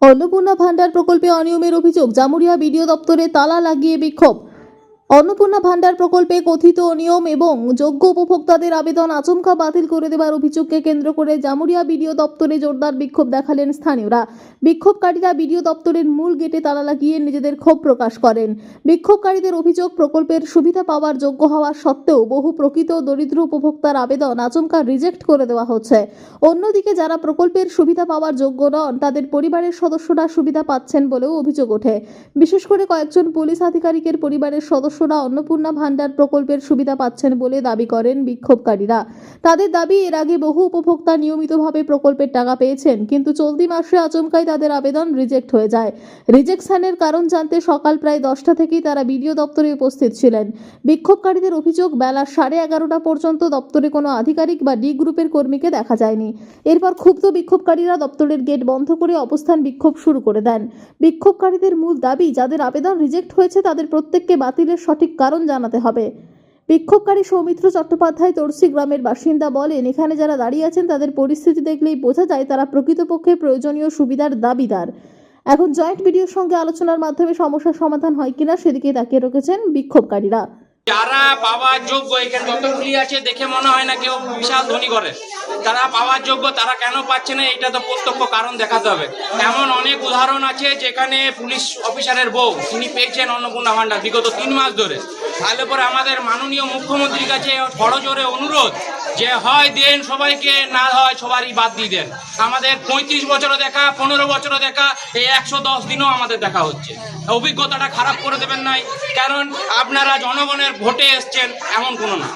অন্নপূর্ণা ভান্ডার প্রকল্পে অনিয়মের অভিযোগ, জামুরিয়া বিডিও দপ্তরে তালা লাগিয়ে বিক্ষোভ। অন্নপূর্ণা ভান্ডার প্রকল্পে কথিত অনিয়ম এবং যোগ্য উপভোক্তাদের আবেদন আচমকা বাতিল করে দেওয়ার অভিযোগকে কেন্দ্র করে জামুরিয়া বিডিও দপ্তরে জোরদার বিক্ষোভ দেখালেন স্থানীয়রা। বিক্ষোভকারীরা বিডিও দপ্তরের মূল গেটে তালা লাগিয়ে নিজেদের ক্ষোভ প্রকাশ করেন। বিক্ষোভকারীদের অভিযোগ, প্রকল্পের সুবিধা পাওয়ার যোগ্য হওয়া সত্ত্বেও বহু প্রকৃত দরিদ্র উপভোক্তার আবেদন আচমকা রিজেক্ট করে দেওয়া হচ্ছে। অন্যদিকে যারা প্রকল্পের সুবিধা পাওয়ার যোগ্য নন তাদের পরিবারের সদস্যরা সুবিধা পাচ্ছেন বলেও অভিযোগ ওঠে। বিশেষ করে কয়েকজন পুলিশ আধিকারিকের পরিবারের সদস্যরা অন্নপূর্ণা ভান্ডার প্রকল্পের সুবিধা পাচ্ছেন বলে দাবি করেন বিক্ষোভকারীরা। তাদের দাবি, এর আগে বহু উপভোক্তা নিয়মিতভাবে প্রকল্পের টাকা পেয়েছেন, কিন্তু চলতি মাসে আচমকাই তাদের আবেদন রিজেক্ট হয়ে যায়। রিজেকশনের কারণ জানতে সকাল প্রায় 10টা থেকেই তারা বিডিও দপ্তরে উপস্থিত ছিলেন। বিক্ষোভকারীদের অভিযোগ, বেলা 11:30 পর্যন্ত দপ্তরে কোনো আধিকারিক বা ডি গ্রুপের কর্মীকে দেখা যায়নি। এরপর ক্ষুব্ধ বিক্ষোভকারীরা দপ্তরের গেট বন্ধ করে অবস্থান বিক্ষোভ শুরু করে দেন। বিক্ষোভকারীদের মূল দাবি, যাদের আবেদন রিজেক্ট হয়েছে তাদের প্রত্যেককে বাতিলের সঠিক কারণ জানাতে হবে। বিক্ষোভকারী সৌমিত্র চট্টোপাধ্যায় তরসি গ্রামের বাসিন্দা বলেন, এখানে যারা দাঁড়িয়ে আছেন তাদের পরিস্থিতি দেখলেই বোঝা যায় তারা প্রকৃতপক্ষে প্রয়োজনীয় সুবিধার দাবিদার। এখন জয়েন্ট ভিডিওর সঙ্গে আলোচনার মাধ্যমে সমস্যার সমাধান হয় কিনা সেদিকে তাকিয়ে রেখেছেন বিক্ষোভকারীরা। যারা পাওয়ার যোগ্য, এখানে যতগুলি আছে দেখে মনে হয় না কেউ বিশাল ধনী করে, তারা পাওয়ার যোগ্য, তারা কেন পাচ্ছে না এটা তো প্রত্যক্ষ কারণ দেখাতে হবে। এমন অনেক উদাহরণ আছে যেখানে পুলিশ অফিসারের বউ তিনি পেয়েছেন অন্নপূর্ণা ভান্ডার বিগত 3 মাস ধরে। তাহলে পরে আমাদের মাননীয় মুখ্যমন্ত্রীর কাছে বড়জোরে অনুরোধ যে হয় দেন সবাইকে, না হয় সবারই বাদ দিয়ে দেন। আমাদের 35 বছরও দেখা, 15 বছরও দেখা, এই 110 দিনও আমাদের দেখা হচ্ছে। অভিজ্ঞতাটা খারাপ করে দেবেন নাই, কারণ আপনারা জনগণের ভোটে এসছেন এমন কোনো না।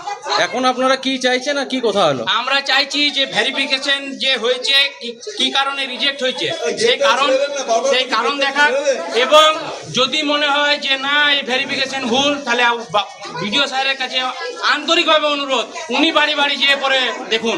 এখন আপনারা কি চাইছেন আর কি কথা হলো? আমরা চাইছি যে ভেরিফিকেশন যে হয়েছে, কি কারণে রিজেক্ট হয়েছে সেই কারণ দেখা, এবং যদি মনে হয় যে না এই ভেরিফিকেশন ভুল, তাহলে বিডিও স্যারের কাছে আন্তরিকভাবে অনুরোধ, উনি বাড়ি বাড়ি যেয়ে পরে দেখুন।